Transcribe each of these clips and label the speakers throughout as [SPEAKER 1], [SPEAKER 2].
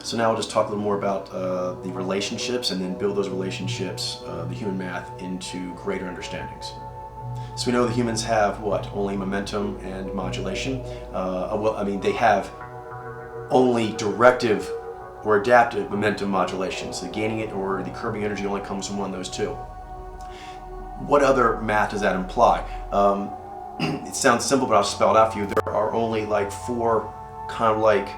[SPEAKER 1] So now we'll just talk a little more about the relationships and then build those relationships, the human math, into greater understandings. So we know the humans have what? Only momentum and modulation. They have only directive or adaptive momentum modulation. So the gaining it or the curbing energy only comes from one of those two. What other math does that imply? It sounds simple, but I'll spell it out for you. There are only like four kind of like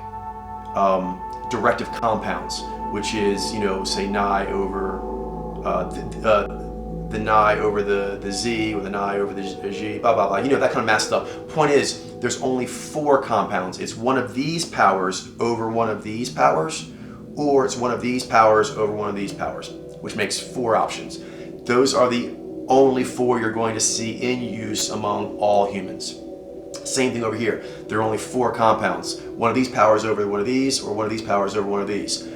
[SPEAKER 1] directive compounds, which is, say nigh over the nigh over the z, or the nigh over the g, blah, blah, blah. That kind of math stuff. Point is, there's only four compounds. It's one of these powers over one of these powers, or it's one of these powers over one of these powers, which makes four options. Those are the only four you're going to see in use among all humans. Same thing over here. There are only four compounds. One of these powers over one of these, or one of these powers over one of these.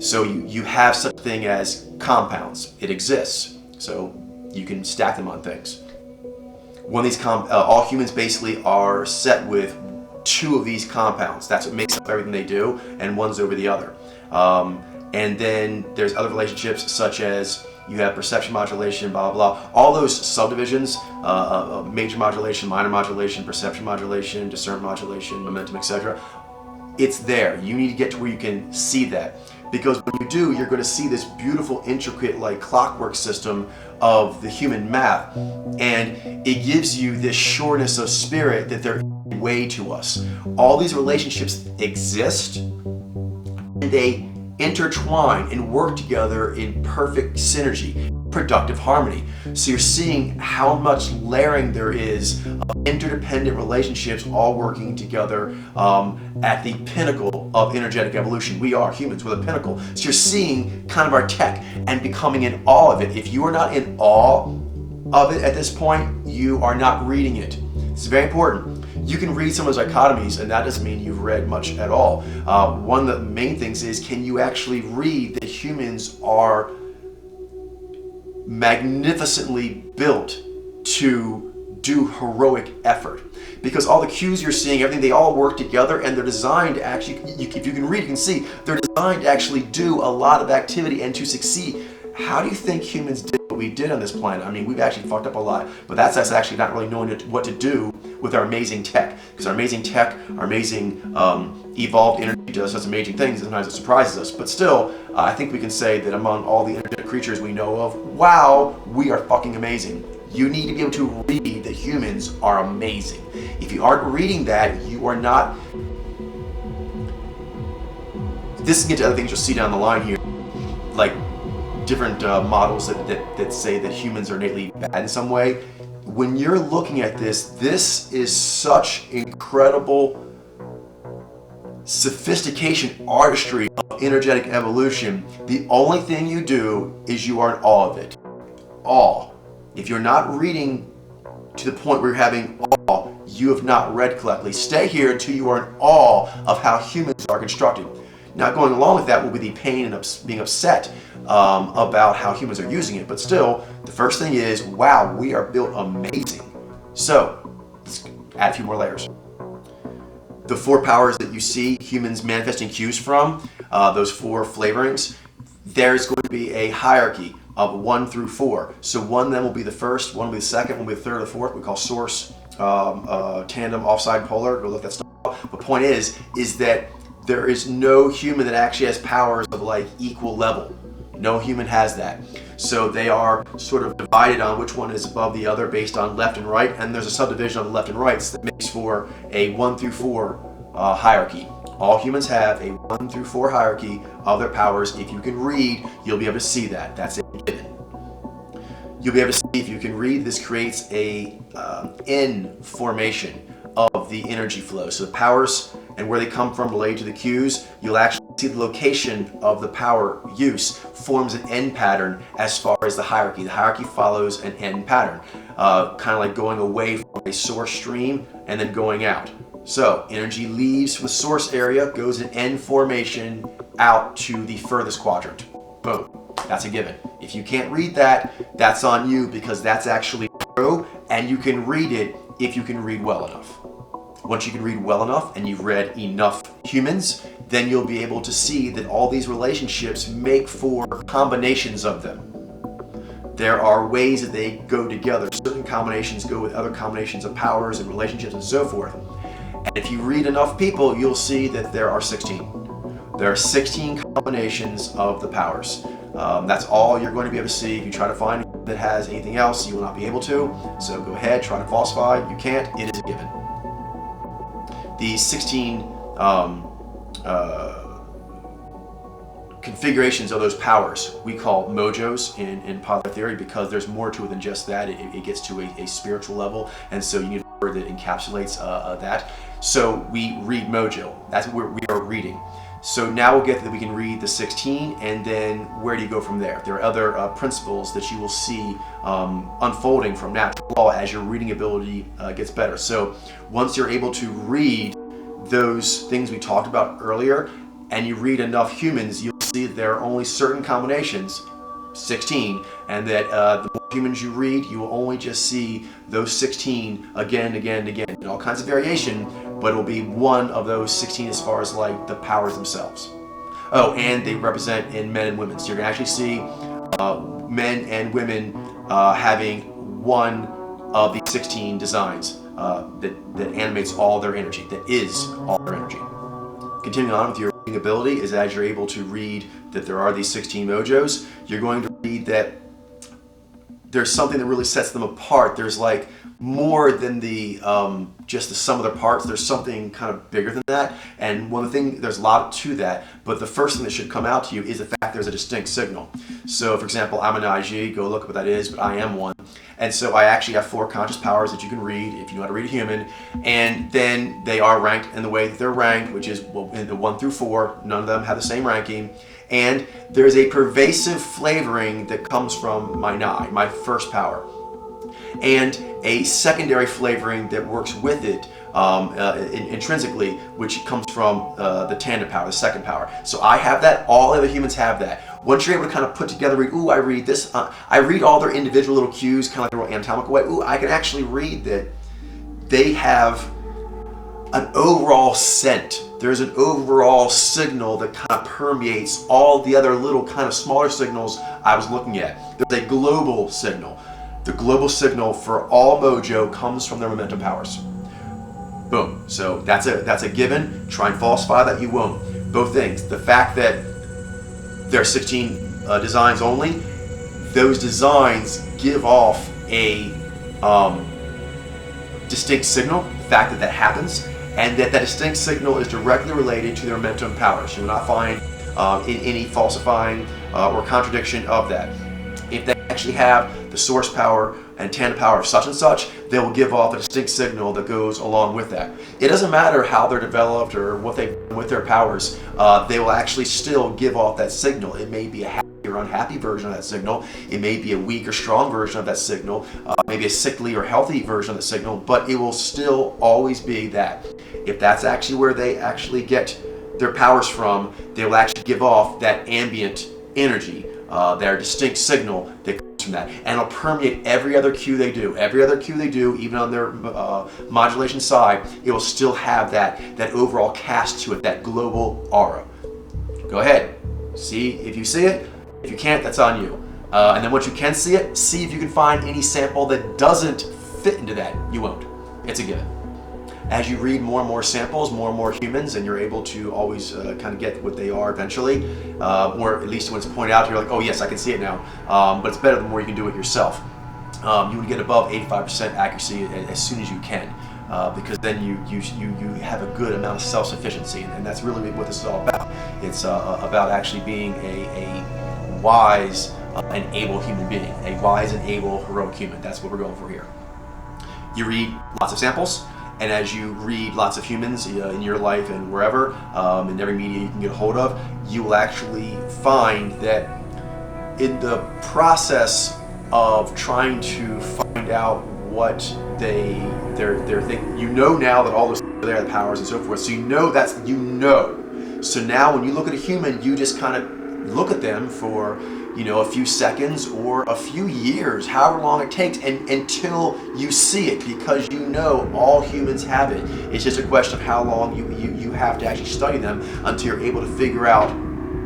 [SPEAKER 1] So you have such a thing as compounds. It exists. So you can stack them on things. One of these all humans basically are set with two of these compounds. That's what makes up everything they do, and one's over the other. And then there's other relationships such as you have perception modulation, blah, blah, blah. All those subdivisions, major modulation, minor modulation, perception modulation, discernment modulation, momentum, etc. It's there. You need to get to where you can see that. Because when you do, you're going to see this beautiful, intricate, like clockwork system of the human math. And it gives you this sureness of spirit that there is a way to us. All these relationships exist, and they intertwine and work together in perfect synergy, productive harmony. So you're seeing how much layering there is of interdependent relationships all working together at the pinnacle of energetic evolution. We are humans, we're the pinnacle. So you're seeing kind of our tech and becoming in awe of it. If you are not in awe of it at this point, you are not reading it. It's very important. You can read some of those dichotomies, and that doesn't mean you've read much at all. One of the main things is, can you actually read that humans are magnificently built to do heroic effort? Because all the cues you're seeing, everything, they all work together, and they're designed to actually, if you can read, you can see, they're designed to actually do a lot of activity and to succeed. How do you think humans did what we did on this planet? I mean, we've actually fucked up a lot, but that's us actually not really knowing what to do with our amazing tech. Because our amazing tech, our amazing evolved energy does such amazing things, and sometimes it surprises us. But still, I think we can say that among all the energetic creatures we know of, wow, we are fucking amazing. You need to be able to read that humans are amazing. If you aren't reading that, you are not. This can get to other things you'll see down the line here, like different models that say that humans are innately bad in some way. When you're looking at this is such incredible sophistication, artistry of energetic evolution. The only thing you do is you are in awe of it. Awe. If you're not reading to the point where you're having awe, you have not read correctly. Stay here until you are in awe of how humans are constructed. Now, going along with that will be the pain and being upset about how humans are using it. But still, the first thing is, wow, we are built amazing. So, let's add a few more layers. The four powers that you see humans manifesting cues from, those four flavorings, there's going to be a hierarchy of 1 through 4. So one of them will be the first, one will be the second, one will be the third, or the fourth. We call source, tandem, offside, polar. Go look that stuff up. But the point is that there is no human that actually has powers of like equal level. No human has that. So they are sort of divided on which one is above the other based on left and right, and there's a subdivision of the left and rights that makes for a 1 through 4 hierarchy. All humans have a 1 through 4 hierarchy of their powers. If you can read, you'll be able to see that. That's a given. You'll be able to see, if you can read, this creates a N formation of the energy flow. So the powers and where they come from related to the cues, you'll actually see the location of the power use forms an N pattern as far as the hierarchy. The hierarchy follows an N pattern, kind of like going away from a source stream and then going out. So energy leaves from the source area, goes in N formation out to the furthest quadrant. Boom. That's a given. If you can't read that, that's on you, because that's actually true, and you can read it if you can read well enough. Once you can read well enough and you've read enough humans, then you'll be able to see that all these relationships make for combinations of them. There are ways that they go together. Certain combinations go with other combinations of powers and relationships and so forth. And if you read enough people, you'll see that there are 16. There are 16 combinations of the powers. That's all you're going to be able to see. If you try to find that has anything else, you will not be able to. So go ahead, try to falsify. You can't. It is a given. The 16 configurations of those powers we call mojos in popular theory, because there's more to it than just that. It gets to a spiritual level, and so you need a word that encapsulates that. So we read mojo. That's what we are reading. So now we'll get that we can read the 16, and then where do you go from there? There are other principles that you will see unfolding from natural law as your reading ability gets better. So once you're able to read those things we talked about earlier, and you read enough humans, you'll see that there are only certain combinations, 16, and that the more humans you read, you will only just see those 16 again and again and again, in all kinds of variation, but it'll be one of those 16 as far as like the powers themselves. Oh, and they represent in men and women. So you're gonna actually see men and women having one of these 16 designs that animates all their energy, that is all their energy. Continuing on with your reading ability is as you're able to read that there are these 16 mojos, you're going to read that there's something that really sets them apart. There's like more than the just the sum of their parts. There's something kind of bigger than that. And one of the things, there's a lot to that, but the first thing that should come out to you is the fact there's a distinct signal. So for example, I'm an IG, go look at what that is, but I am one. And so I actually have 4 conscious powers that you can read if you know how to read a human. And then they are ranked in the way that they're ranked, which is in the 1 through 4. None of them have the same ranking. And there's a pervasive flavoring that comes from my Nai, my first power, and a secondary flavoring that works with it intrinsically, which comes from the tandem power, the second power. So I have that, all other humans have that. Once you're able to kind of put together, read, ooh, I read this, I read all their individual little cues, kind of like the real anatomical way, ooh, I can actually read that they have an overall scent. There's an overall signal that kind of permeates all the other little kind of smaller signals I was looking at. There's a global signal. The global signal for all mojo comes from their momentum powers. Boom. So that's a given. Try and falsify that, you won't. Both things. The fact that there are 16 designs only, those designs give off a distinct signal, the fact that that happens, and that distinct signal is directly related to their momentum powers. You will not find any falsifying or contradiction of that. If they actually have the source power and tandem power of such and such, they will give off a distinct signal that goes along with that. It doesn't matter how they're developed or what they've done with their powers, they will actually still give off that signal. It may be a happy or unhappy version of that signal. It may be a weak or strong version of that signal, maybe a sickly or healthy version of the signal, but it will still always be that. If that's actually where they actually get their powers from, they will actually give off that ambient energy, their distinct signal that comes from that, and it'll permeate every other cue they do. Every other cue they do, even on their modulation side, it will still have that overall cast to it, that global aura. Go ahead, see if you see it. If you can't, that's on you. And then once you can see it, see if you can find any sample that doesn't fit into that. You won't. It's a given. As you read more and more samples, more and more humans, and you're able to always kind of get what they are eventually, or at least when it's pointed out, you're like, oh yes, I can see it now. But it's better the more you can do it yourself. You would get above 85% accuracy as soon as you can, because then you have a good amount of self-sufficiency, and that's really what this is all about. It's about actually being a wise and able human being, a wise and able heroic human. That's what we're going for here. You read lots of samples, and as you read lots of humans in your life and wherever, in every media you can get a hold of, you will actually find that in the process of trying to find out what they're thinking, you know now that all those are there, the powers and so forth, so you know that's, you know. So now when you look at a human, you just kind of look at them for a few seconds or a few years, however long it takes, and until you see it, because all humans have it. It's just a question of how long you have to actually study them until you're able to figure out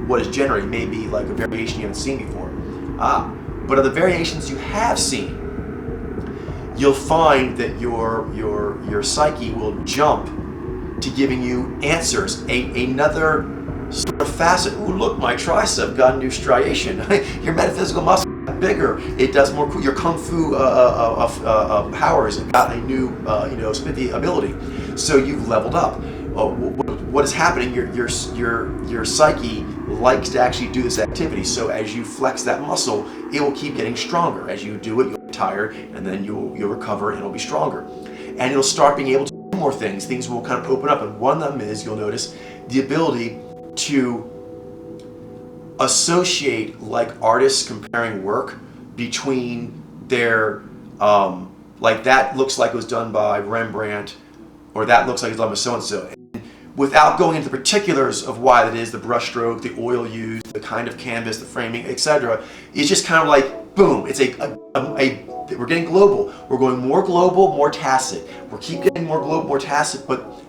[SPEAKER 1] what is generated. Maybe like a variation you haven't seen before. But of the variations you have seen, you'll find that your psyche will jump to giving you answers. Another sort of facet. Ooh, look, my tricep got a new striation. Your metaphysical muscle got bigger. It does more. Your kung fu powers got a new smithy ability. So you've leveled up. What is happening? Your psyche likes to actually do this activity. So as you flex that muscle, it will keep getting stronger. As you do it, you'll get tired, and then you'll recover, and it'll be stronger. And it'll start being able to do more things. Things will kind of open up, and one of them is, you'll notice, the ability to associate, like artists comparing work between their, like that looks like it was done by Rembrandt, or that looks like it's done by so-and-so. Without going into the particulars of why that is, the brushstroke, the oil used, the kind of canvas, the framing, etc., it's just kind of like, boom, it's we're getting global. We're going more global, more tacit. We're keep getting more global, more tacit, but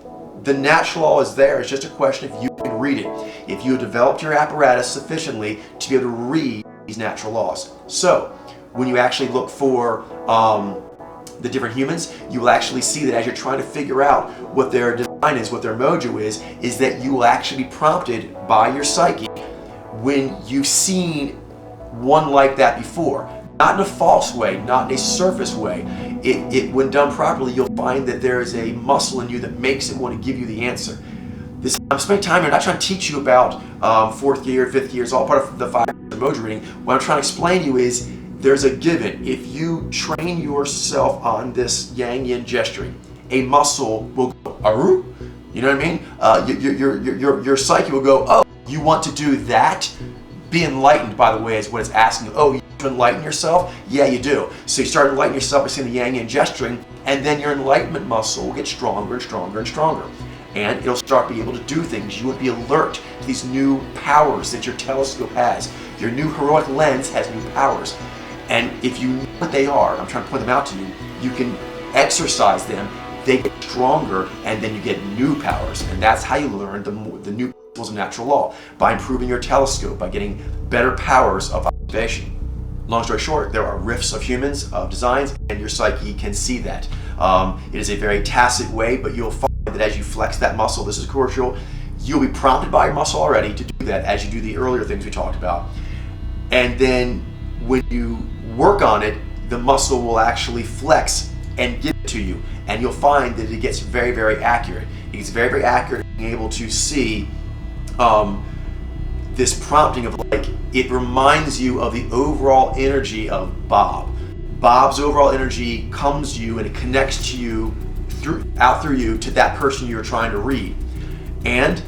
[SPEAKER 1] the natural law is there. It's just a question if you can read it. If you have developed your apparatus sufficiently to be able to read these natural laws. So, when you actually look for the different humans, you will actually see that as you're trying to figure out what their design is, what their mojo is that you will actually be prompted by your psyche when you've seen one like that before. Not in a false way, not in a surface way. When done properly, you'll find that there is a muscle in you that makes it want to give you the answer. I'm spending time here not trying to teach you about fourth gear, fifth gear. It's all part of the 5 years of mojo reading. What I'm trying to explain to you is there's a given. If you train yourself on this yang-yin gesturing, a muscle will go, aru, you know what I mean? Your psyche will go, oh, you want to do that? Be enlightened, by the way, is what it's asking you. Oh, you want to enlighten yourself? Yeah, you do. So you start enlightening yourself by seeing the yang-yin gesturing, and then your enlightenment muscle will get stronger and stronger and stronger. And it'll start being able to do things. You will be alert to these new powers that your telescope has. Your new heroic lens has new powers. And if you know what they are, I'm trying to point them out to you, you can exercise them, they get stronger, and then you get new powers. And that's how you learn the new principles of natural law, by improving your telescope, by getting better powers of observation. Long story short, there are rifts of humans, of designs, and your psyche can see that. It is a very tacit way, but you'll find that as you flex that muscle, this is crucial, you'll be prompted by your muscle already to do that as you do the earlier things we talked about. And then when you work on it, the muscle will actually flex and give it to you. And you'll find that it gets very, very accurate. It gets very, very accurate at being able to see this prompting of, like, it reminds you of the overall energy of Bob. Bob's overall energy comes to you and it connects to you through you to that person you're trying to read. And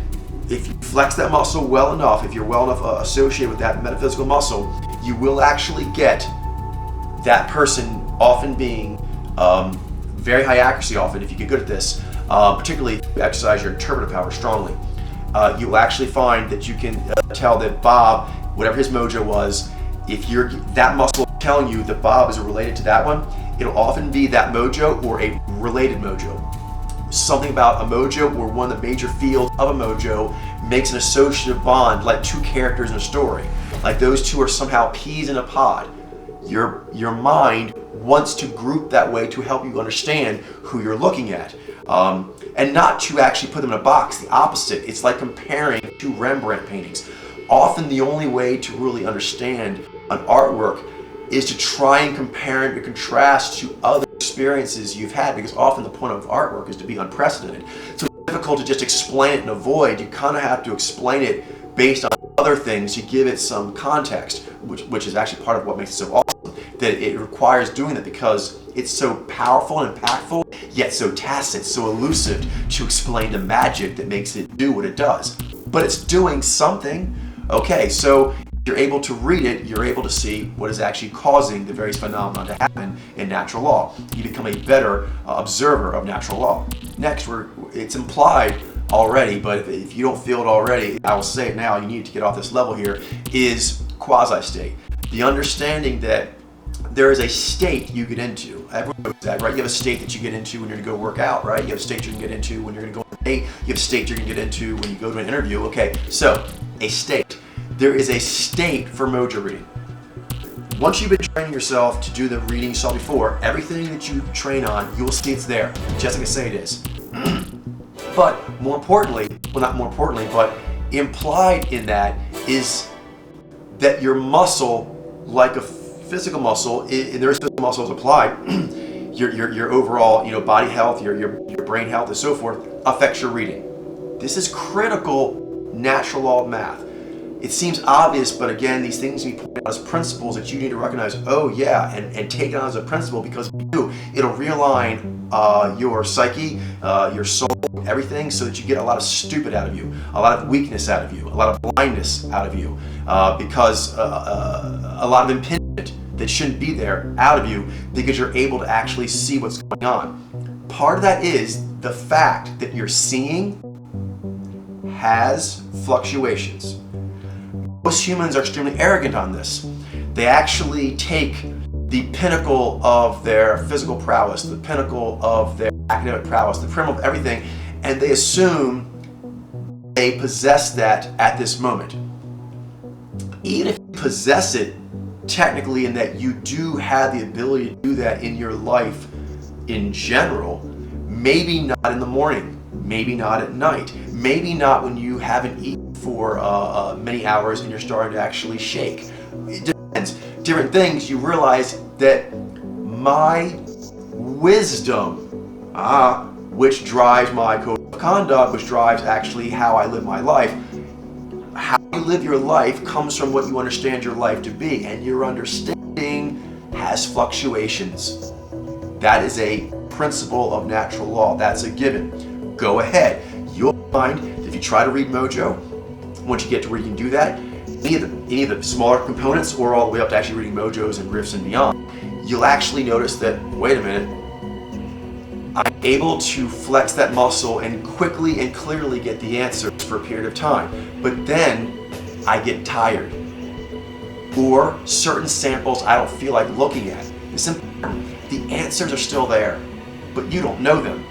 [SPEAKER 1] if you flex that muscle well enough, if you're well enough associated with that metaphysical muscle, you will actually get that person often being very high accuracy often, if you get good at this, particularly if you exercise your interpretive power strongly. You will actually find that you can tell that Bob, whatever his mojo was, if that muscle telling you that Bob is related to that one, it'll often be that mojo or a related mojo. Something about a mojo or one of the major fields of a mojo makes an associative bond, like two characters in a story. Like those two are somehow peas in a pod. Your mind wants to group that way to help you understand who you're looking at. And not to actually put them in a box, the opposite. It's like comparing two Rembrandt paintings. Often the only way to really understand an artwork is to try and compare and contrast to other experiences you've had, because often the point of artwork is to be unprecedented. So it's difficult to just explain it and avoid. You kind of have to explain it based on other things to give it some context, which is actually part of what makes it so awesome, that it requires doing that, because it's so powerful and impactful, yet so tacit, so elusive to explain the magic that makes it do what it does. But it's doing something. Okay, so if you're able to read it, you're able to see what is actually causing the various phenomena to happen in natural law. You become a better observer of natural law. Next, it's implied already, but if you don't feel it already, I will say it now, you need to get off this level here, is quasi-state. The understanding that there is a state you get into. Everyone knows that, right? You have a state that you get into when you're going to go work out, right? You have a state you can get into when you're going to go on a date. You have a state you're going to get into when you go to an interview. Okay, so a state. There is a state for mojo reading. Once you've been training yourself to do the reading you saw before, everything that you train on, you will see it's there, just like I say it is. But more importantly, well, not more importantly, but implied in that is that your muscle, like a physical muscle, there's physical muscles applied, your overall, body health, your brain health, and so forth, affects your reading. This is critical natural law of math. It seems obvious, but again, these things we point out as principles that you need to recognize, oh yeah, and take it on as a principle, because if you do, it'll realign your psyche, your soul, everything, so that you get a lot of stupid out of you, a lot of weakness out of you, a lot of blindness out of you, because a lot of impingement that shouldn't be there out of you, because you're able to actually see what's going on. Part of that is the fact that your seeing has fluctuations. Most humans are extremely arrogant on this. They actually take the pinnacle of their physical prowess, the pinnacle of their academic prowess, the pinnacle of everything, and they assume they possess that at this moment. Even if you possess it technically, in that you do have the ability to do that in your life in general, maybe not in the morning, maybe not at night, maybe not when you haven't eaten for many hours and you're starting to actually shake. It depends. Different things, you realize that my wisdom, which drives my code of conduct, which drives actually how I live my life, how you live your life comes from what you understand your life to be, and your understanding has fluctuations. That is a principle of natural law. That's a given. Go ahead. You'll find that if you try to read mojo, once you get to where you can do that, any of the smaller components, or all the way up to actually reading mojos and riffs and beyond, you'll actually notice that, wait a minute, I'm able to flex that muscle and quickly and clearly get the answers for a period of time. But then I get tired. Or certain samples I don't feel like looking at. It's important. The answers are still there, but you don't know them.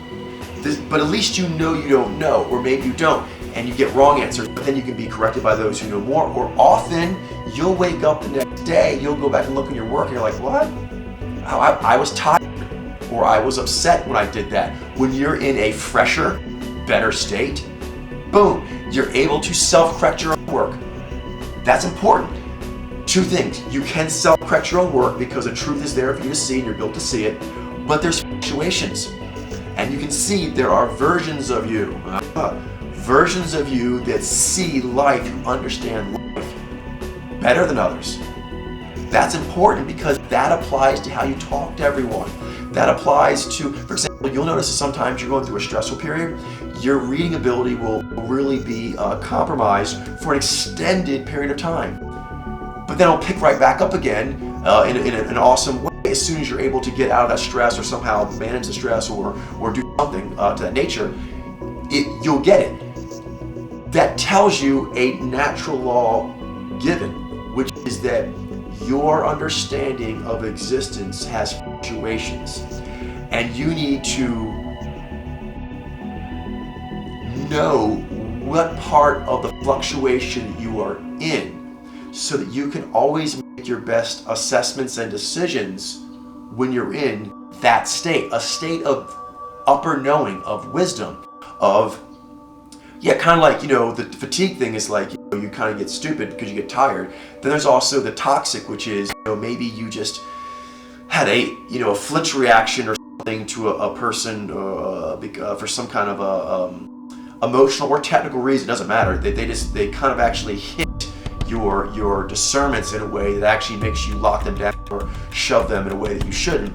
[SPEAKER 1] But at least you know you don't know, or maybe you don't, and you get wrong answers, but then you can be corrected by those who know more. Or often, you'll wake up the next day, you'll go back and look at your work, and you're like, what? I was tired, or I was upset when I did that. When you're in a fresher, better state, boom, you're able to self-correct your own work. That's important. Two things. You can self-correct your own work because the truth is there for you to see and you're built to see it, but there's fluctuations. And you can see there are versions of you that see life, who understand life better than others. That's important because that applies to how you talk to everyone. That applies to, for example, you'll notice that sometimes you're going through a stressful period, your reading ability will really be compromised for an extended period of time. But then it'll pick right back up again in an awesome way as soon as you're able to get out of that stress, or somehow manage the stress, or do something to that nature. You'll get it. That tells you a natural law given, which is that your understanding of existence has fluctuations, and you need to know what part of the fluctuation you are in, so that you can always make your best assessments and decisions when you're in that state, a state of upper knowing, of wisdom, of, kind of like, the fatigue thing is like, you kind of get stupid because you get tired. Then there's also the toxic, which is, maybe you just had a flinch reaction or something to a person for some kind of a emotional or technical reason. It doesn't matter. They kind of actually hit your discernments in a way that actually makes you lock them down or shove them in a way that you shouldn't.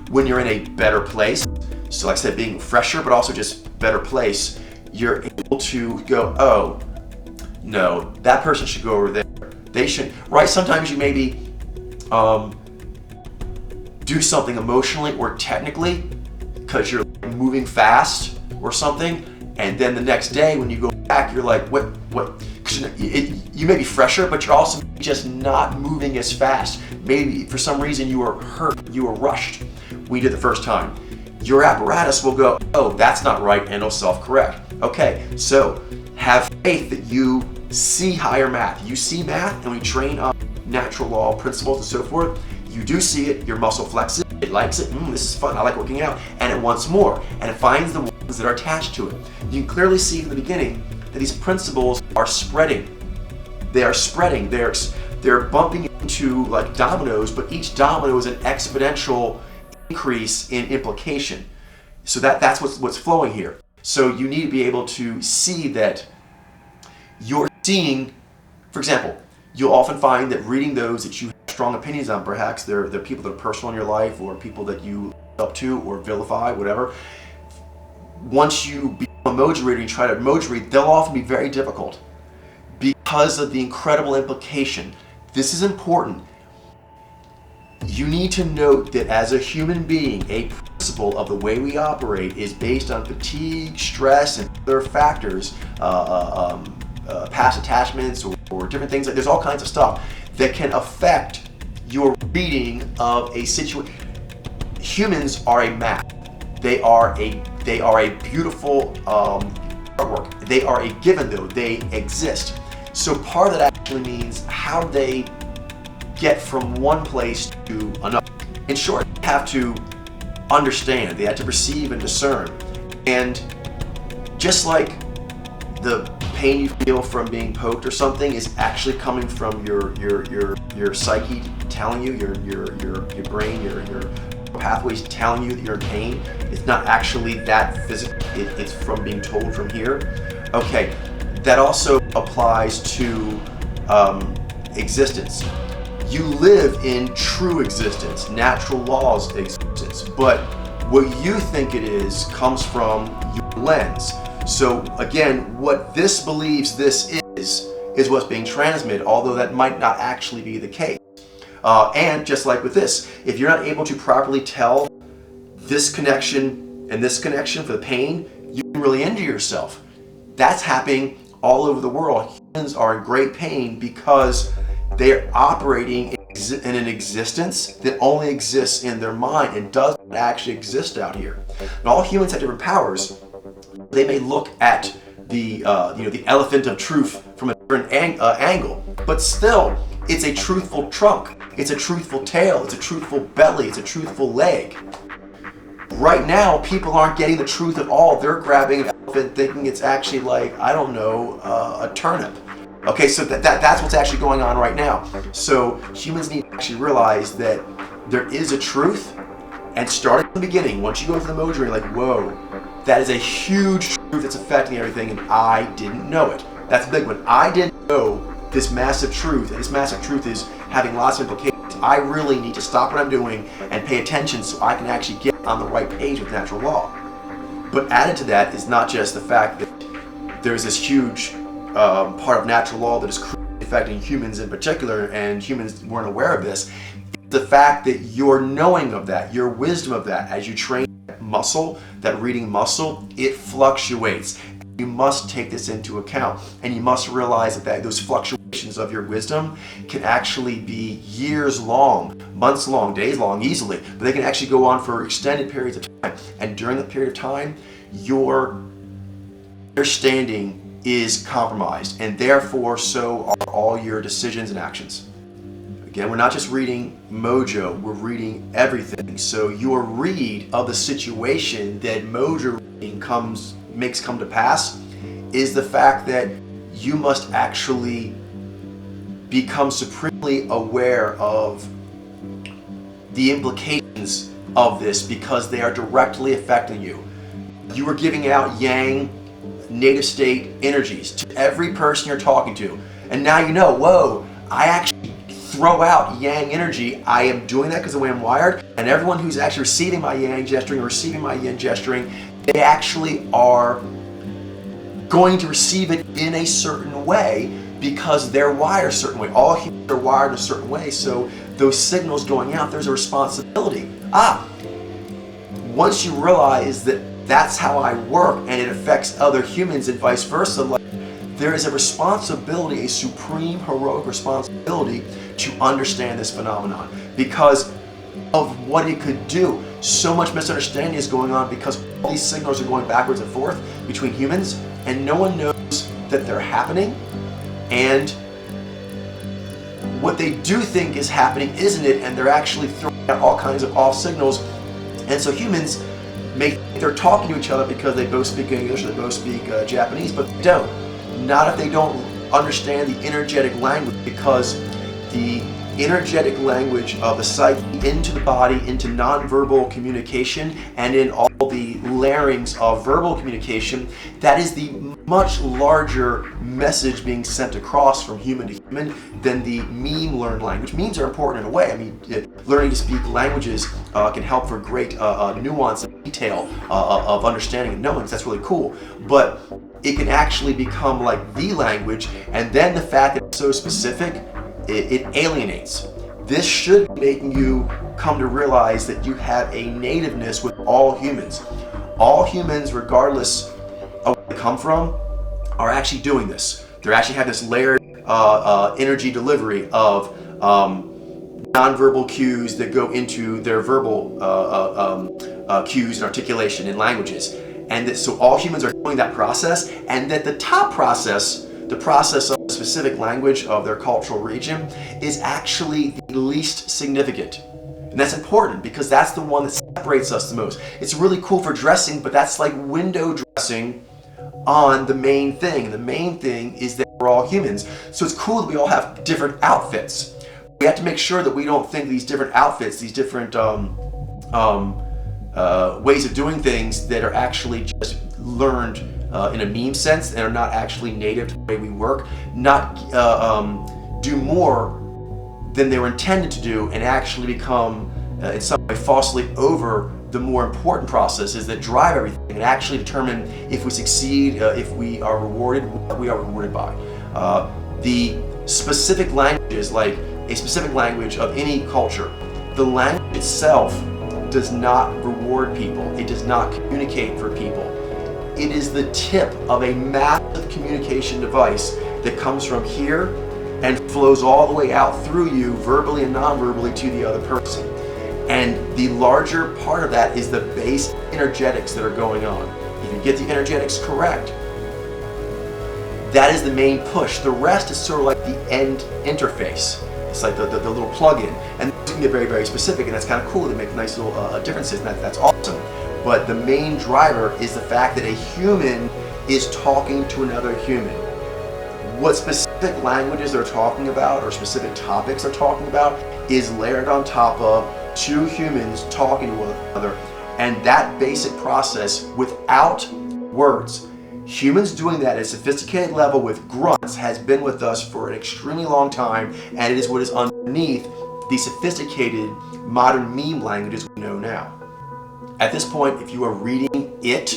[SPEAKER 1] When you're in a better place, so like I said, being fresher, but also just better place, you're able to go, oh, no, that person should go over there. They should, right? Sometimes you maybe do something emotionally or technically because you're moving fast or something, and then the next day when you go back, back, you're like, what? 'Cause you may be fresher, but you're also just not moving as fast. Maybe for some reason you were hurt, you were rushed when you did the first time. Your apparatus will go, oh, that's not right, and it'll self-correct. Okay, so have faith that you see higher math. You see math, and we train on natural law principles and so forth. You do see it, your muscle flexes, it likes it, this is fun, I like working out, and it wants more, and it finds the ones that are attached to it. You can clearly see from the beginning that these principles are spreading. They are spreading, they're bumping into like dominoes, but each domino is an exponential increase in implication. So that's what's flowing here. So you need to be able to see that you're seeing, for example, you'll often find that reading those that you have strong opinions on, perhaps they're people that are personal in your life or people that you look up to or vilify, whatever. Once you become a emoji reader and you try to emoji read, they'll often be very difficult because of the incredible implication. This is important. You need to note that as a human being, a principle of the way we operate is based on fatigue, stress, and other factors, past attachments or different things. There's all kinds of stuff that can affect your reading of a situation. Humans are a map. They are a beautiful artwork. They are a given though. They exist. So part of that actually means how they get from one place to another. In short, they have to understand. They have to perceive and discern. And just like the pain you feel from being poked or something is actually coming from your psyche telling you, your brain, your pathways telling you that you're in pain. It's not actually that physical. It's from being told from here. Okay, that also applies to existence. You live in true existence, natural laws existence, but what you think it is comes from your lens. So again, what this believes this is what's being transmitted, although that might not actually be the case. And just like with this, if you're not able to properly tell this connection and this connection for the pain, you can really injure yourself. That's happening all over the world. Humans are in great pain because they're operating in an existence that only exists in their mind and doesn't actually exist out here. And all humans have different powers. They may look at the elephant of truth from a different angle, but still, it's a truthful trunk, it's a truthful tail, it's a truthful belly, it's a truthful leg. Right now, people aren't getting the truth at all. They're grabbing an elephant thinking it's actually like, I don't know, a turnip. Okay, so that's what's actually going on right now. So humans need to actually realize that there is a truth, and starting from the beginning, once you go through the emoji, you're like, whoa, that is a huge truth that's affecting everything, and I didn't know it. That's a big one. I didn't know this massive truth, and this massive truth is having lots of implications. I really need to stop what I'm doing and pay attention so I can actually get on the right page with natural law. But added to that is not just the fact that there's this huge part of natural law that is affecting humans in particular, and humans weren't aware of this. The fact that your knowing of that, your wisdom of that, as you train that muscle, that reading muscle, it fluctuates. You must take this into account, and you must realize that those fluctuations of your wisdom can actually be years long, months long, days long, easily, but they can actually go on for extended periods of time. And during that period of time, your understanding is compromised, and therefore so are all your decisions and actions. Again, we're not just reading mojo, we're reading everything. So your read of the situation that mojo reading makes come to pass is the fact that you must actually become supremely aware of the implications of this because they are directly affecting you. You are giving out yang, native state energies to every person you're talking to. And now you know, whoa, I actually throw out yang energy. I am doing that because of the way I'm wired. And everyone who's actually receiving my yang gesturing or receiving my yin gesturing, they actually are going to receive it in a certain way because they're wired a certain way. All humans are wired in a certain way. So those signals going out, there's a responsibility. Once you realize that that's how I work and it affects other humans and vice versa, like there is a responsibility, a supreme heroic responsibility to understand this phenomenon because of what it could do. So much misunderstanding is going on because all these signals are going backwards and forth between humans, and no one knows that they're happening, and what they do think is happening isn't it, and they're actually throwing out all kinds of off signals. And so humans they're talking to each other because they both speak English, they both speak Japanese, but they don't. Not if they don't understand the energetic language, because the energetic language of the psyche into the body, into nonverbal communication, and in all the layerings of verbal communication, that is the much larger message being sent across from human to human than the meme learned language. Memes are important in a way. I mean, learning to speak languages can help for great nuance and detail of understanding and knowing. That's really cool. But it can actually become like the language, and then the fact that it's so specific, it alienates. This should be making you come to realize that you have a nativeness with all humans. All humans, regardless of where they come from, are actually doing this. They're actually have this layered energy delivery of nonverbal cues that go into their verbal cues and articulation in languages. And that, so all humans are doing that process, and that the top process, the process of a specific language of their cultural region, is actually the least significant. And that's important because that's the one that separates us the most. It's really cool for dressing, but that's like window dressing on the main thing. The main thing is that we're all humans. So it's cool that we all have different outfits. We have to make sure that we don't think these different outfits, these different ways of doing things that are actually just learned in a meme sense and are not actually native to the way we work, not do more than they were intended to do, and actually become in some way falsely over the more important processes that drive everything and actually determine if we succeed, if we are rewarded, what we are rewarded by. The specific languages, like a specific language of any culture, the language itself does not reward people. It does not communicate for people. It is the tip of a massive communication device that comes from here and flows all the way out through you, verbally and non-verbally, to the other person. And the larger part of that is the base energetics that are going on. If you get the energetics correct, that is the main push. The rest is sort of like the end interface. It's like the little plug-in. And you can get very, very specific, and that's kind of cool. They make nice little differences, and that's awesome. But the main driver is the fact that a human is talking to another human. What specific languages they're talking about or specific topics they're talking about is layered on top of two humans talking to one another. And that basic process without words. Humans doing that at a sophisticated level with grunts has been with us for an extremely long time, and it is what is underneath the sophisticated modern meme languages we know now. At this point, if you are reading it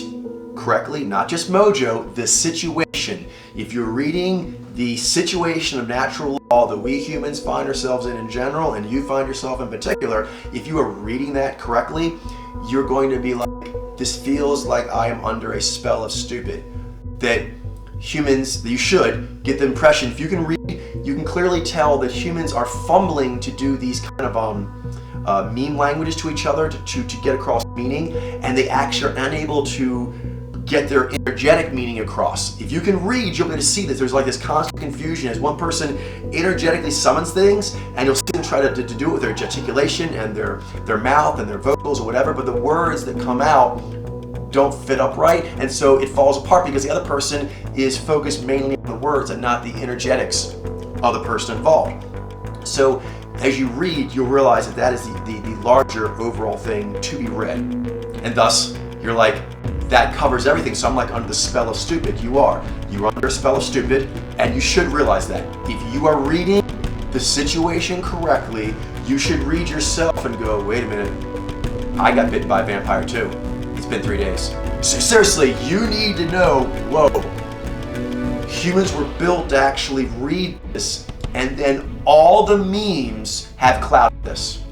[SPEAKER 1] correctly, not just Mojo, the situation, if you're reading the situation of natural law that we humans find ourselves in general, and you find yourself in particular, if you are reading that correctly, you're going to be like, this feels like I am under a spell of stupid. That humans, that you should get the impression, if you can read, you can clearly tell that humans are fumbling to do these kind of meme languages to each other to get across meaning, and they actually are unable to get their energetic meaning across. If you can read, you'll be able to see that there's like this constant confusion as one person energetically summons things, and you'll see them try to do it with their gesticulation and their mouth and their vocals or whatever, but the words that come out don't fit up right, and so it falls apart because the other person is focused mainly on the words and not the energetics of the person involved. So as you read, you'll realize that that is the larger overall thing to be read, and thus you're like, that covers everything. So I'm like under the spell of stupid. You are under a spell of stupid, and you should realize that. If you are reading the situation correctly, you should read yourself and go, wait a minute, I got bitten by a vampire too. It's been 3 days. So seriously, you need to know, whoa, humans were built to actually read this, and then all the memes have clouded this.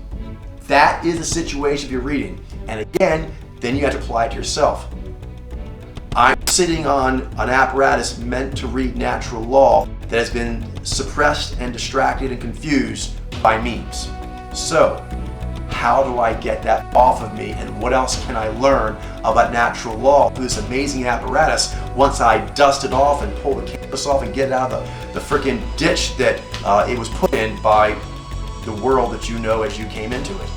[SPEAKER 1] That is the situation if you're reading. And again, then you have to apply it to yourself. I'm sitting on an apparatus meant to read natural law that has been suppressed and distracted and confused by memes. So, how do I get that off of me, and what else can I learn about natural law through this amazing apparatus once I dust it off and pull the canvas off and get it out of the freaking ditch that it was put in by the world that you know as you came into it?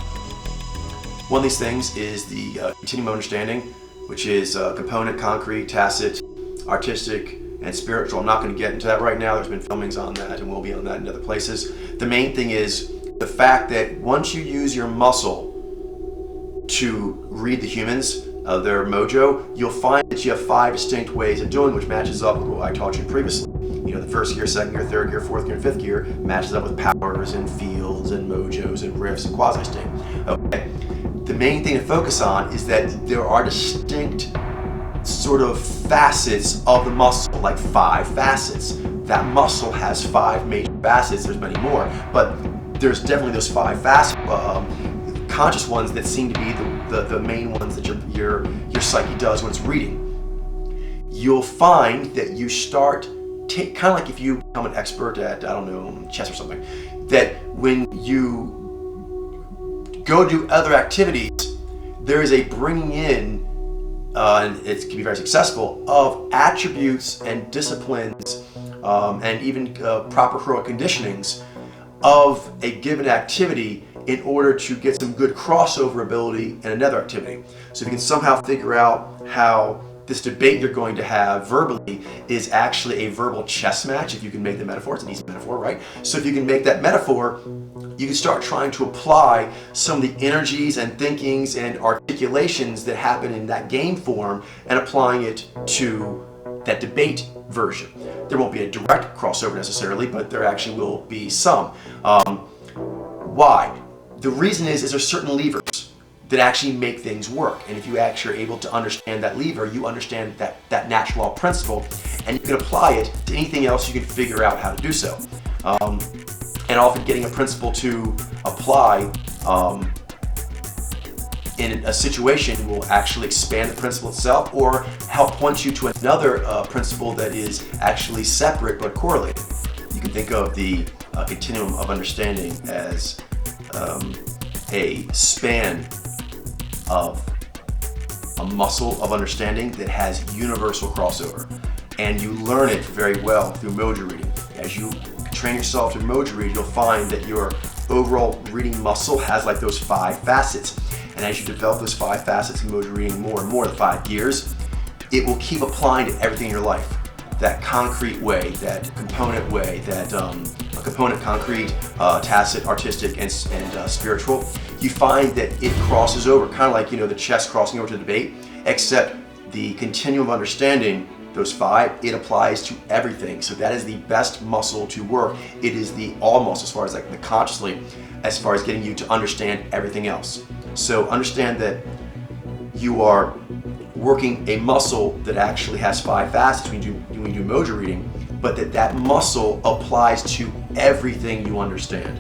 [SPEAKER 1] One of these things is the continuum of understanding, which is component, concrete, tacit, artistic, and spiritual. I'm not going to get into that right now. There's been filmings on that, and we'll be on that in other places. The main thing is the fact that once you use your muscle to read the humans, their mojo, you'll find that you have 5 distinct ways of doing, which matches up with what I taught you previously. You know, the first gear, second gear, third gear, fourth gear, and fifth gear matches up with powers and fields and mojos and riffs and quasi-state. Okay. The main thing to focus on is that there are distinct sort of facets of the muscle, like 5 facets. That muscle has 5 major facets. There's many more, but there's definitely those 5 facets, conscious ones that seem to be the main ones that your psyche does when it's reading. You'll find that you start kind of like if you become an expert at, I don't know, chess or something, that when you go do other activities, there is a bringing in, and it can be very successful, of attributes and disciplines and even proper heroic conditionings of a given activity in order to get some good crossover ability in another activity. So if you can somehow figure out how this debate you're going to have verbally is actually a verbal chess match, if you can make the metaphor. It's an easy metaphor, right? So if you can make that metaphor, you can start trying to apply some of the energies and thinkings and articulations that happen in that game form and applying it to that debate version. There won't be a direct crossover necessarily, but there actually will be some. Why? The reason is there's certain levers that actually make things work. And if you actually are able to understand that lever, you understand that natural law principle, and you can apply it to anything else you can figure out how to do so. And often getting a principle to apply in a situation will actually expand the principle itself or help point you to another principle that is actually separate but correlated. You can think of the continuum of understanding as a span of a muscle of understanding that has universal crossover. And you learn it very well through mojo reading. As you train yourself to mojo read, you'll find that your overall reading muscle has like those 5 facets. And as you develop those 5 facets in mojo reading more and more, the 5 gears, it will keep applying to everything in your life. That concrete way, that component way, that component, concrete, tacit, artistic, and spiritual. You find that it crosses over, kind of like, you know, the chess crossing over to the debate, except the continuum of understanding, those 5, it applies to everything. So that is the best muscle to work. It is the all muscle as far as like the consciously, as far as getting you to understand everything else. So understand that you are working a muscle that actually has 5 facets when you do mojo reading, but that muscle applies to everything you understand.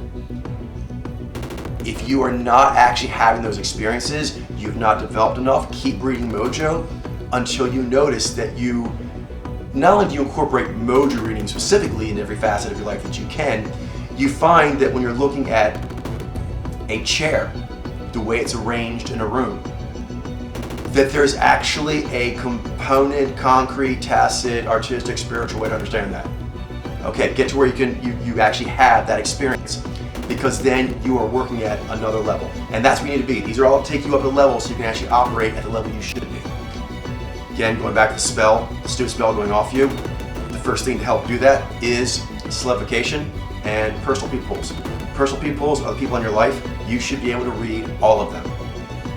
[SPEAKER 1] If you are not actually having those experiences, you've not developed enough, keep reading mojo until you notice that you, not only do you incorporate mojo reading specifically in every facet of your life that you can, you find that when you're looking at a chair, the way it's arranged in a room, that there's actually a component, concrete, tacit, artistic, spiritual way to understand that. Okay, get to where you actually have that experience, because then you are working at another level. And that's where you need to be. These are all take you up a level so you can actually operate at the level you should be. Again, going back to the spell, the stupid spell going off you, the first thing to help do that is solidification and personal peoples. Personal peoples are the people in your life. You should be able to read all of them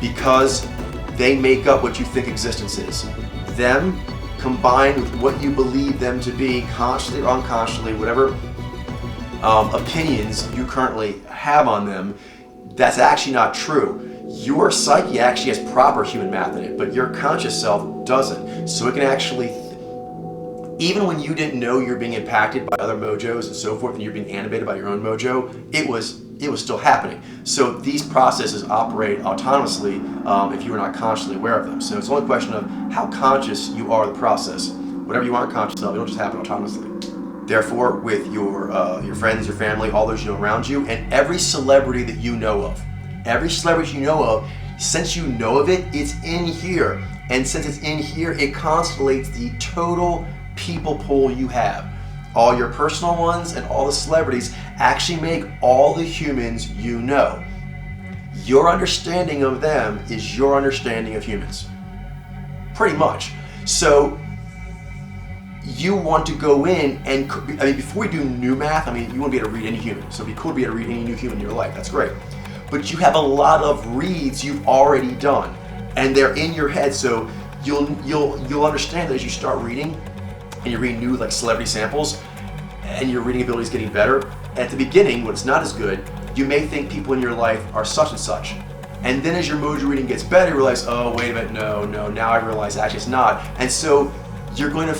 [SPEAKER 1] because they make up what you think existence is. Them combined with what you believe them to be, consciously or unconsciously, whatever opinions you currently have on them, that's actually not true. Your psyche actually has proper human math in it, but your conscious self doesn't. So it can actually, even when you didn't know you're being impacted by other mojos and so forth, and you're being animated by your own mojo, it was it was still happening. So these processes operate autonomously if you are not consciously aware of them. So it's only a question of how conscious you are of the process. Whatever you aren't conscious of, it'll just happen autonomously. Therefore, with your friends, your family, all those you know around you, and every celebrity that you know of, since you know of it, it's in here. And since it's in here, it constellates the total people pool you have. All your personal ones and all the celebrities actually make all the humans you know. Your understanding of them is your understanding of humans. Pretty much. So you want to go in and, before we do new math, you want to be able to read any human. So it'd be cool to be able to read any new human in your life. That's great. But you have a lot of reads you've already done, and they're in your head. So you'll understand that as you start reading, and you're reading new celebrity samples, and your reading ability is getting better. At the beginning, when it's not as good, you may think people in your life are such and such. And then as your mojo reading gets better, you realize, oh, wait a minute, no, now I realize actually it's not. And so you're going to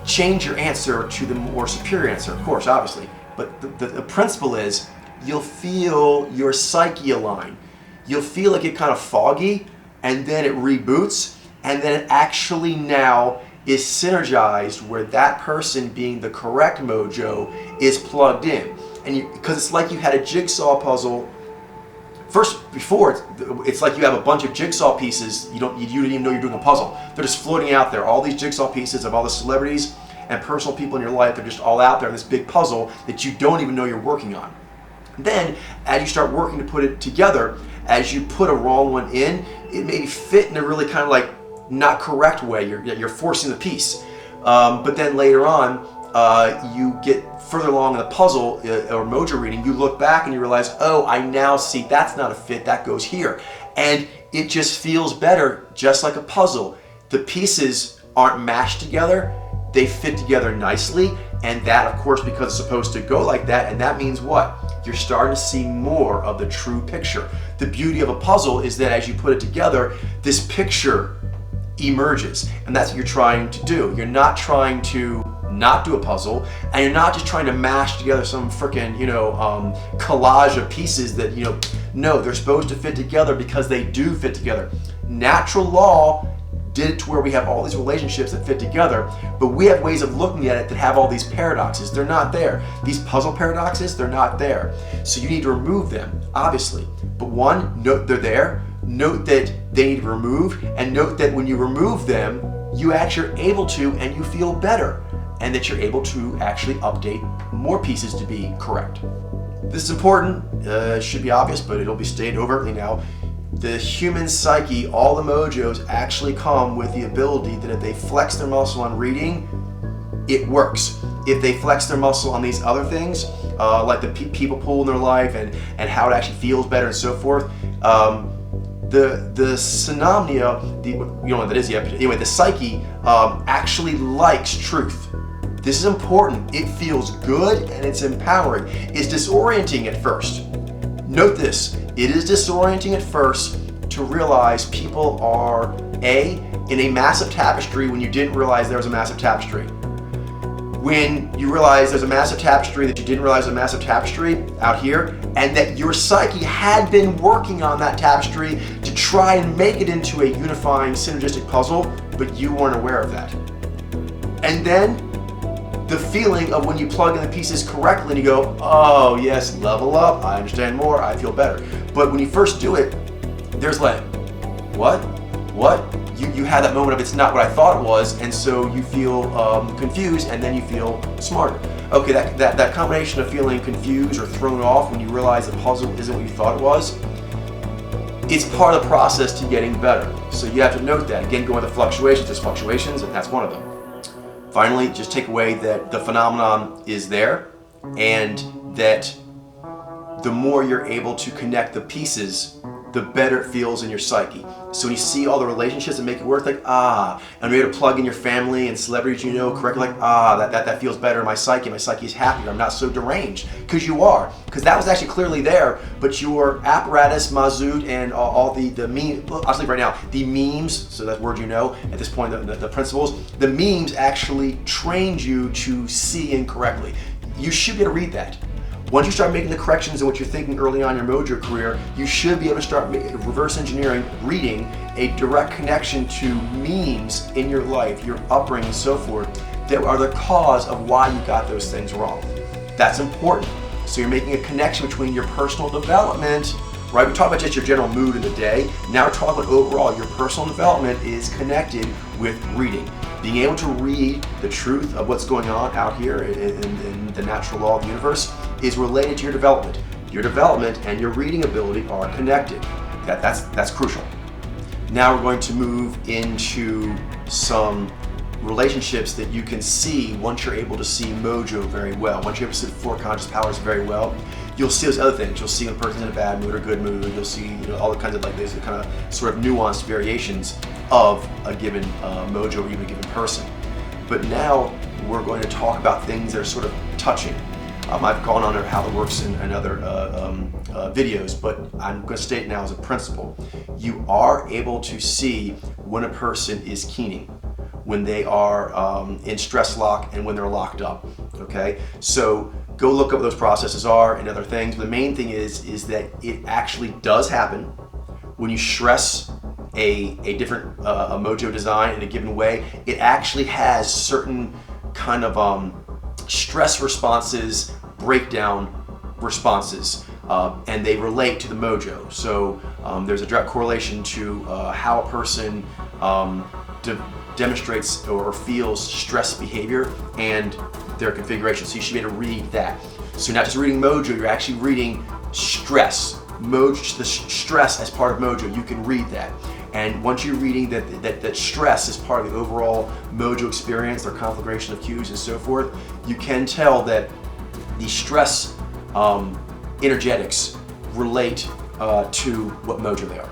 [SPEAKER 1] change your answer to the more superior answer, of course, obviously. But the principle is, you'll feel your psyche align. You'll feel like it kind of foggy, and then it reboots, and then it actually now is synergized where that person being the correct mojo is plugged in. And because it's like you had a jigsaw puzzle. Before it's like you have a bunch of jigsaw pieces. You didn't even know you're doing a puzzle. They're just floating out there. All these jigsaw pieces of all the celebrities and personal people in your life, they're just all out there in this big puzzle that you don't even know you're working on. Then, as you start working to put it together, as you put a wrong one in, it may fit in a really kind of not correct way. You're forcing the piece. But then later on, you get further along in the puzzle or mojo reading, you look back and you realize, oh, I now see that's not a fit, that goes here. And it just feels better, just like a puzzle. The pieces aren't mashed together, they fit together nicely. And that, of course, because it's supposed to go like that, and that means what? You're starting to see more of the true picture. The beauty of a puzzle is that as you put it together, this picture emerges, and that's what you're trying to do. You're not trying to not do a puzzle, and you're not just trying to mash together some frickin' collage of pieces that no, they're supposed to fit together because they do fit together. Natural law did it to where we have all these relationships that fit together, but we have ways of looking at it that have all these paradoxes. They're not there. These puzzle paradoxes, they're not there. So you need to remove them, obviously. But one, note they're there. Note that they need to be removed, and note that when you remove them, you actually are able to, and you feel better, and that you're able to actually update more pieces to be correct. This is important. It should be obvious, but it'll be stated overtly now. The human psyche, all the mojos actually come with the ability that if they flex their muscle on reading, it works. If they flex their muscle on these other things, like the people pool in their life and how it actually feels better and so forth, the synapnia, you know what that is yet, but anyway, the psyche actually likes truth. This is important. It feels good and it's empowering. It's disorienting at first. Note this, it is disorienting at first to realize people are in a massive tapestry when you didn't realize there was a massive tapestry. When you realize there's a massive tapestry that you didn't realize was a massive tapestry out here, and that your psyche had been working on that tapestry to try and make it into a unifying synergistic puzzle, but you weren't aware of that. And then the feeling of when you plug in the pieces correctly and you go, oh yes, level up, I understand more, I feel better. But when you first do it, there's what? You had that moment of it's not what I thought it was, and so you feel confused, and then you feel smarter. Okay, that combination of feeling confused or thrown off when you realize the puzzle isn't what you thought it was, it's part of the process to getting better. So you have to note that. Again, going with the fluctuations, there's fluctuations, and that's one of them. Finally, just take away that the phenomenon is there, and that the more you're able to connect the pieces, the better it feels in your psyche. So when you see all the relationships that make it work, and you're able to plug in your family and celebrities you know correctly, that feels better in my psyche is happier, I'm not so deranged, because you are. Because that was actually clearly there, but your apparatus, mazut, and all the memes, I'll say right now, the memes, so that's word you know, at this point, the principles, the memes actually trained you to see incorrectly. You should be able to read that. Once you start making the corrections in what you're thinking early on in your mojo career, you should be able to start reverse engineering, reading a direct connection to memes in your life, your upbringing and so forth, that are the cause of why you got those things wrong. That's important. So you're making a connection between your personal development, right? We talked about just your general mood in the day. Now we're talking about overall, your personal development is connected with reading. Being able to read the truth of what's going on out here in the natural law of the universe is related to your development. Your development and your reading ability are connected. That's crucial. Now we're going to move into some relationships that you can see once you're able to see mojo very well. Once you're able to see the four conscious powers very well, you'll see those other things. You'll see when a person's in a bad mood or good mood. You'll see all the kinds of these kind of sort of nuanced variations of a given mojo or even a given person. But now we're going to talk about things that are sort of touching. I've gone on how it works in other videos, but I'm going to state now as a principle. You are able to see when a person is keening, when they are in stress lock, and when they're locked up. Okay, so go look up what those processes are and other things. The main thing is that it actually does happen when you stress a different a mojo design in a given way. It actually has certain kind of stress responses, breakdown responses, and they relate to the mojo. So there's a direct correlation to how a person demonstrates or feels stress behavior and their configuration. So you should be able to read that. So you're not just reading mojo, you're actually reading stress. Mojo, the stress as part of mojo, you can read that. And once you're reading that stress is part of the overall mojo experience, their configuration of cues and so forth, you can tell that the stress energetics relate to what mojo they are.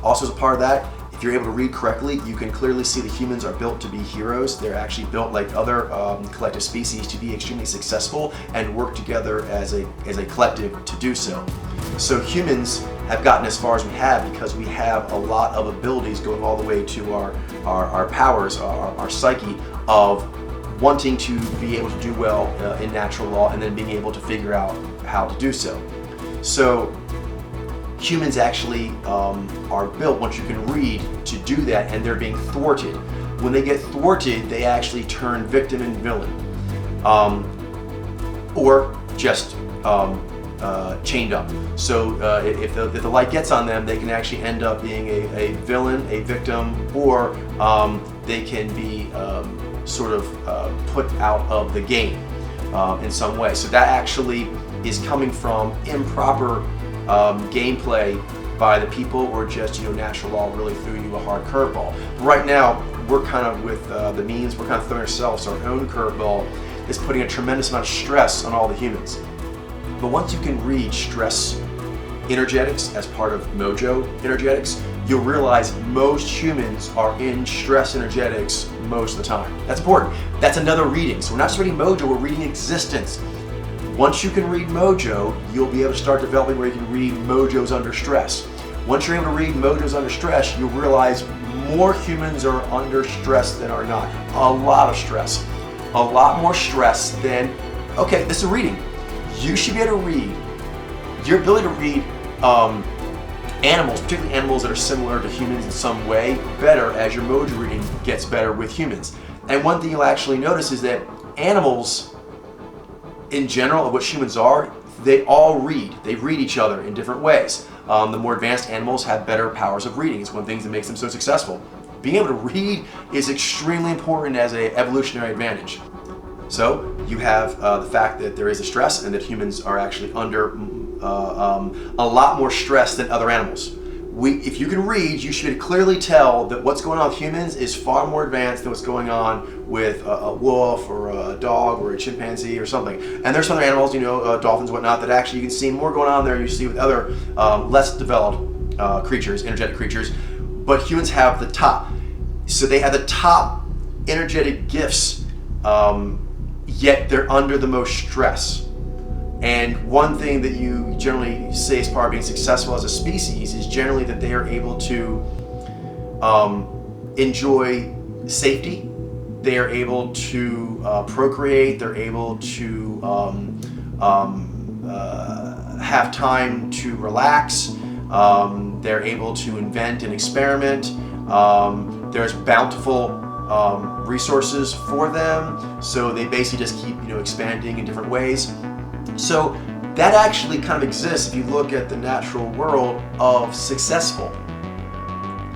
[SPEAKER 1] Also, as a part of that, if you're able to read correctly, you can clearly see that humans are built to be heroes. They're actually built like other collective species to be extremely successful and work together as a collective to do so. So humans have gotten as far as we have because we have a lot of abilities going all the way to our powers, our psyche of wanting to be able to do well in natural law and then being able to figure out how to do so. So humans actually are built, once you can read, to do that, and they're being thwarted. When they get thwarted, they actually turn victim and villain, or just chained up. So if the light gets on them, they can actually end up being a villain, a victim, or they can be sort of put out of the game in some way. So that actually is coming from improper gameplay by the people, or just natural law really threw you a hard curveball. Right now, we're kind of with the means, we're kind of throwing ourselves our own curveball. It's putting a tremendous amount of stress on all the humans. But once you can read stress energetics as part of mojo energetics, you'll realize most humans are in stress energetics most of the time. That's important. That's another reading. So we're not just reading mojo, we're reading existence. Once you can read mojo, you'll be able to start developing where you can read mojos under stress. Once you're able to read mojos under stress, you'll realize more humans are under stress than are not. A lot of stress. A lot more stress than, okay, this is a reading. You should be able to read, your ability to read animals, particularly animals that are similar to humans in some way, better as your mojo reading gets better with humans. And one thing you'll actually notice is that animals, in general, of what humans are, they all read. They read each other in different ways. The more advanced animals have better powers of reading. It's one of the things that makes them so successful. Being able to read is extremely important as an evolutionary advantage. So you have the fact that there is a stress and that humans are actually under a lot more stress than other animals. If you can read, you should clearly tell that what's going on with humans is far more advanced than what's going on with a wolf or a dog or a chimpanzee or something. And there's some other animals, dolphins, whatnot, that actually you can see more going on there than you see with other less developed creatures, energetic creatures. But humans have the top. So they have the top energetic gifts, yet they're under the most stress. And one thing that you generally say as part of being successful as a species is generally that they are able to enjoy safety, they are able to procreate, they're able to have time to relax. They're able to invent and experiment. There's bountiful resources for them, so they basically just keep expanding in different ways. So that actually kind of exists if you look at the natural world of successful.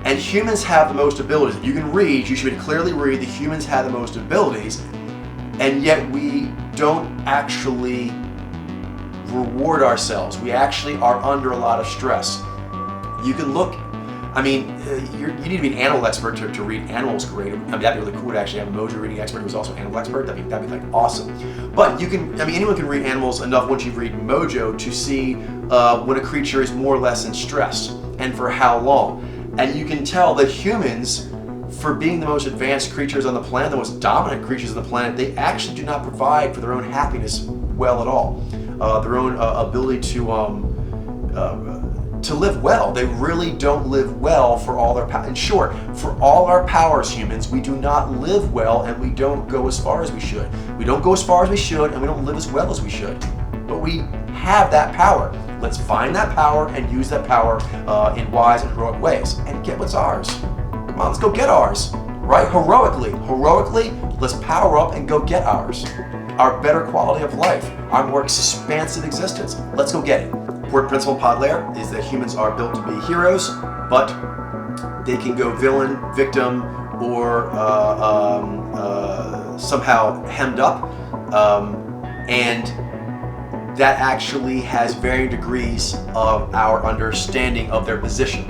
[SPEAKER 1] And humans have the most abilities. If you can read, you should clearly read that humans have the most abilities, and yet we don't actually reward ourselves. We actually are under a lot of stress. You can look, I mean, you need to be an animal expert to read animals great. I mean, that'd be really cool to actually have a mojo reading expert who's also an animal expert. That'd be like awesome. But you can, I mean, anyone can read animals enough once you read mojo to see when a creature is more or less in stress and for how long. And you can tell that humans, for being the most advanced creatures on the planet, the most dominant creatures on the planet, they actually do not provide for their own happiness well at all. Their own ability to live well. They really don't live well for all their power. In short, for all our powers, humans, we do not live well, and we don't go as far as we should. We don't go as far as we should, and we don't live as well as we should. But we have that power. Let's find that power and use that power in wise and heroic ways and get what's ours. Come on, let's go get ours, right? Heroically, let's power up and go get ours. Our better quality of life, our more expansive existence. Let's go get it. Important principle in pod layer is that humans are built to be heroes, but they can go villain, victim, or somehow hemmed up. And that actually has varying degrees of our understanding of their position.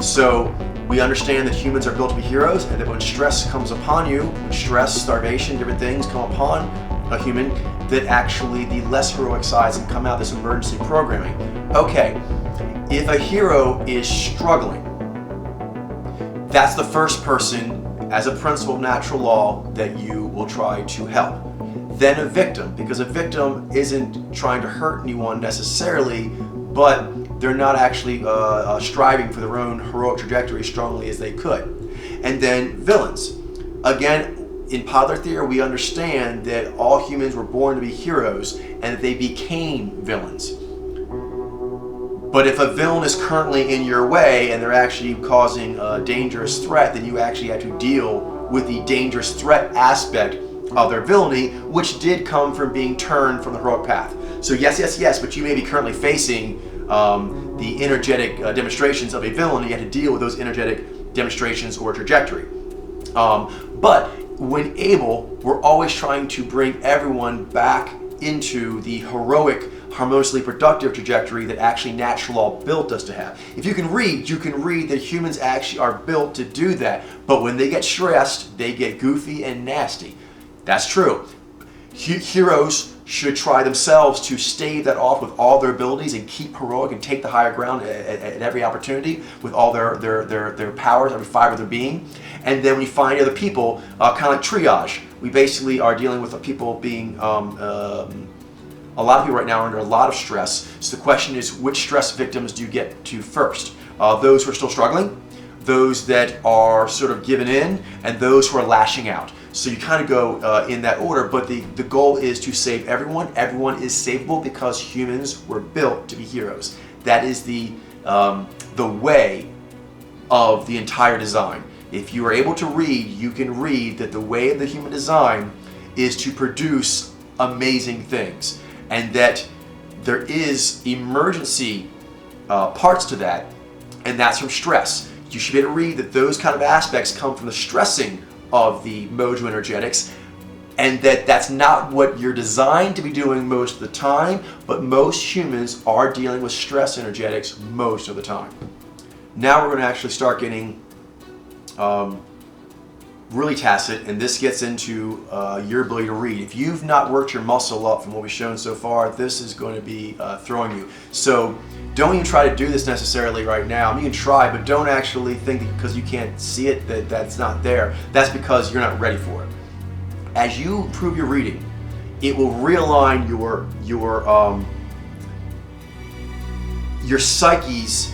[SPEAKER 1] So we understand that humans are built to be heroes, and that when stress comes upon you, when stress, starvation, different things come upon a human, that actually the less heroic sides can come out of this emergency programming. Okay, if a hero is struggling, that's the first person, as a principle of natural law, that you will try to help. Then a victim, because a victim isn't trying to hurt anyone necessarily, but they're not actually striving for their own heroic trajectory as strongly as they could. And then villains. Again, in pod layer theory, we understand that all humans were born to be heroes and that they became villains. But if a villain is currently in your way and they're actually causing a dangerous threat, then you actually have to deal with the dangerous threat aspect of their villainy, which did come from being turned from the heroic path. So yes, but you may be currently facing the energetic demonstrations of a villain, and you have to deal with those energetic demonstrations or trajectory. But when able, we're always trying to bring everyone back into the heroic, harmoniously productive trajectory that actually natural law built us to have. If you can read that humans actually are built to do that, but when they get stressed, they get goofy and nasty. That's true. Heroes should try themselves to stave that off with all their abilities and keep heroic and take the higher ground at every opportunity with all their powers, every fiber of their being. And then we find other people, kind of like triage. We basically are dealing with people being, a lot of people right now are under a lot of stress. So the question is, which stress victims do you get to first? Those who are still struggling, those that are sort of giving in, and those who are lashing out. So you kind of go in that order, but the goal is to save everyone. Everyone is savable because humans were built to be heroes. That is the way of the entire design. If you are able to read, you can read that the way of the human design is to produce amazing things, and that there is emergency parts to that, and that's from stress. You should be able to read that those kind of aspects come from the stressing of the mojo energetics, and that's not what you're designed to be doing most of the time, but most humans are dealing with stress energetics most of the time. Now we're going to actually start getting really tacit, and this gets into your ability to read. If you've not worked your muscle up from what we've shown so far, this is going to be throwing you. So don't even try to do this necessarily right now. I mean, you can try, but don't actually think that because you can't see it that that's not there. That's because you're not ready for it. As you improve your reading, it will realign your psyche's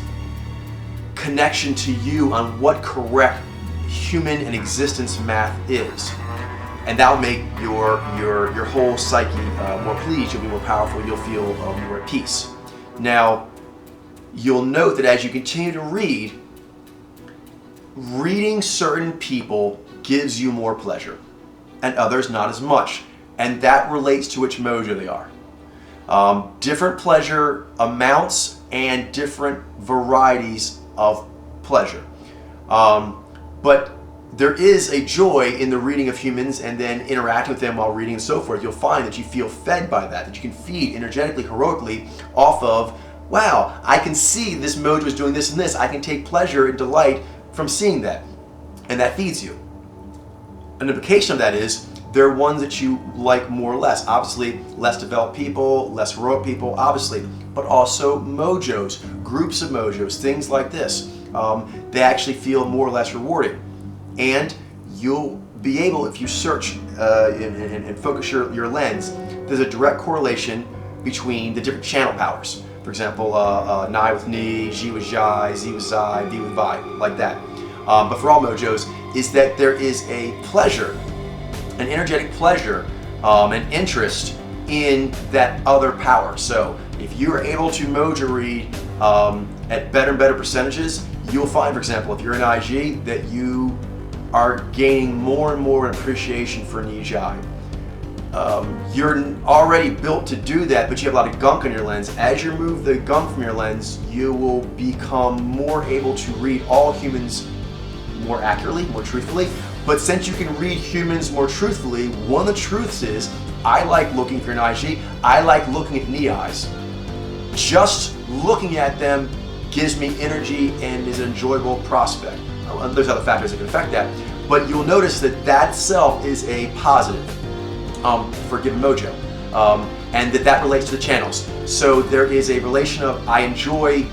[SPEAKER 1] connection to you on what correct human and existence math is. and that'll make your whole psyche more pleased. You'll be more powerful. You'll feel more at peace. Now, you'll note that as you continue to read, reading certain people gives you more pleasure, and others not as much, and that relates to which mojo they are. Different pleasure amounts and different varieties of pleasure. But there is a joy in the reading of humans and then interacting with them while reading and so forth. You'll find that you feel fed by that you can feed energetically, heroically off of, wow, I can see this mojo is doing this and this. I can take pleasure and delight from seeing that. And that feeds you. An implication of that is there are ones that you like more or less. Obviously, less developed people, less heroic people, obviously, but also mojos, groups of mojos, things like this. They actually feel more or less rewarding. And you'll be able, if you search and focus your lens, there's a direct correlation between the different channel powers. For example, Nai with Ni, Ji with Jai, Z with Zai, Vi with Vi, like that. But for all mojos, is that there is a pleasure, an energetic pleasure, an interest in that other power. So if you are able to mojo read at better and better percentages, you'll find, for example, if you're an IG, that you are gaining more and more an appreciation for Ni Jai. You're already built to do that, but you have a lot of gunk in your lens. As you remove the gunk from your lens, you will become more able to read all humans more accurately, more truthfully. But since you can read humans more truthfully, one of the truths is, I like looking for an IG, I like looking at Ni eyes. Just looking at them gives me energy and is an enjoyable prospect. There's other factors that can affect that, but you'll notice that that itself is a positive for a given mojo, and that relates to the channels. So there is a relation of, I enjoy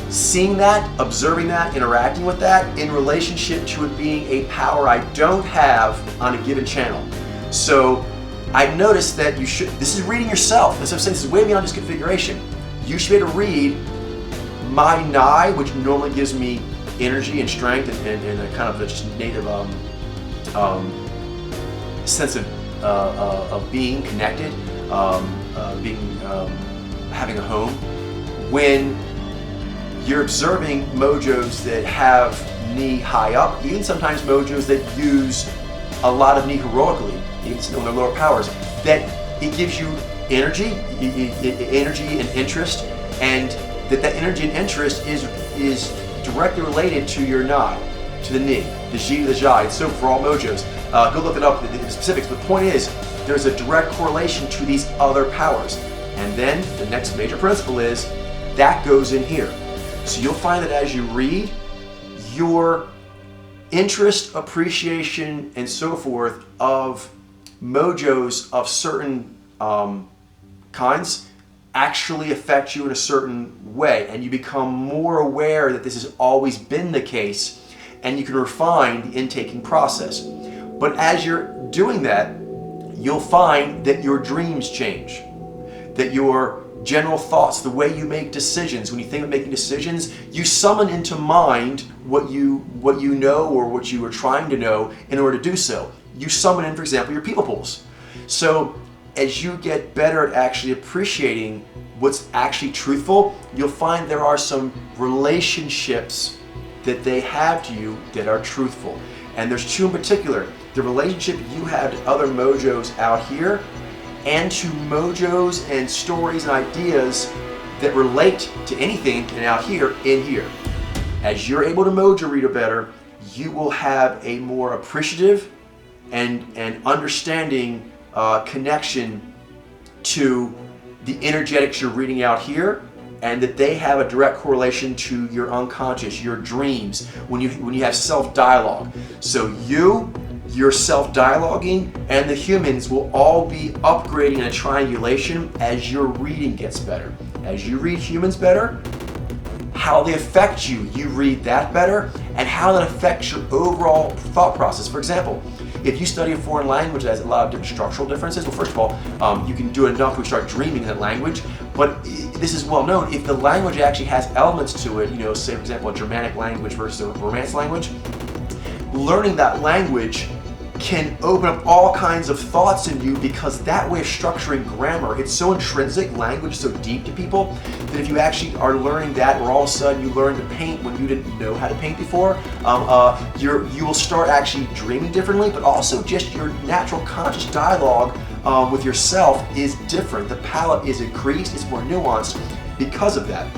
[SPEAKER 1] seeing that, observing that, interacting with that in relationship to it being a power I don't have on a given channel. So I've noticed that you should, this is reading yourself, this is way beyond just configuration. You should be able to read my Nai, which normally gives me energy and strength and a kind of a just native sense of being connected, having a home. When you're observing mojos that have Ni high up, even sometimes mojos that use a lot of Ni heroically, even in their lower powers, that it gives you energy and interest, and that energy and interest is directly related to your Nai, to the Ni, the Ji to the Jai. So for all mojos, go look it up, the specifics. But the point is, there's a direct correlation to these other powers. And then the next major principle is, that goes in here. So you'll find that as you read, your interest, appreciation, and so forth of mojos of certain kinds actually affect you in a certain way, and you become more aware that this has always been the case, and you can refine the intaking process. But as you're doing that, you'll find that your dreams change, that your general thoughts, the way you make decisions, when you think of making decisions, you summon into mind what you know or what you are trying to know in order to do so. You summon in, for example, your people pools. So as you get better at actually appreciating what's actually truthful, you'll find there are some relationships that they have to you that are truthful. And there's two in particular: the relationship you have to other mojos out here, and to mojos and stories and ideas that relate to anything and out here in here. As you're able to mojo read it better, you will have a more appreciative and understanding connection to the energetics you're reading out here, and that they have a direct correlation to your unconscious, your dreams, when you have self-dialogue. So your self-dialoguing, and the humans will all be upgrading in a triangulation as your reading gets better. As you read humans better, how they affect you, you read that better, and how that affects your overall thought process. For example, if you study a foreign language that has a lot of different structural differences, well, first of all, you can do enough to start dreaming in that language, but this is well known. If the language actually has elements to it, say, for example, a Germanic language versus a Romance language, learning that language can open up all kinds of thoughts in you, because that way of structuring grammar, it's so intrinsic, language is so deep to people, that if you actually are learning that, or all of a sudden you learn to paint when you didn't know how to paint before, you will start actually dreaming differently, but also just your natural conscious dialogue with yourself is different. The palette is increased, it's more nuanced because of that.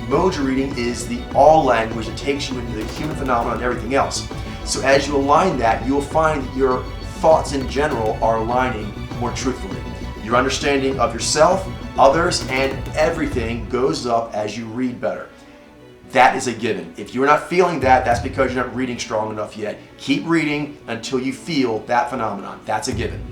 [SPEAKER 1] Emoji reading is the all language that takes you into the human phenomenon and everything else. So as you align that, you'll find that your thoughts in general are aligning more truthfully. Your understanding of yourself, others, and everything goes up as you read better. That is a given. If you're not feeling that, that's because you're not reading strong enough yet. Keep reading until you feel that phenomenon. That's a given.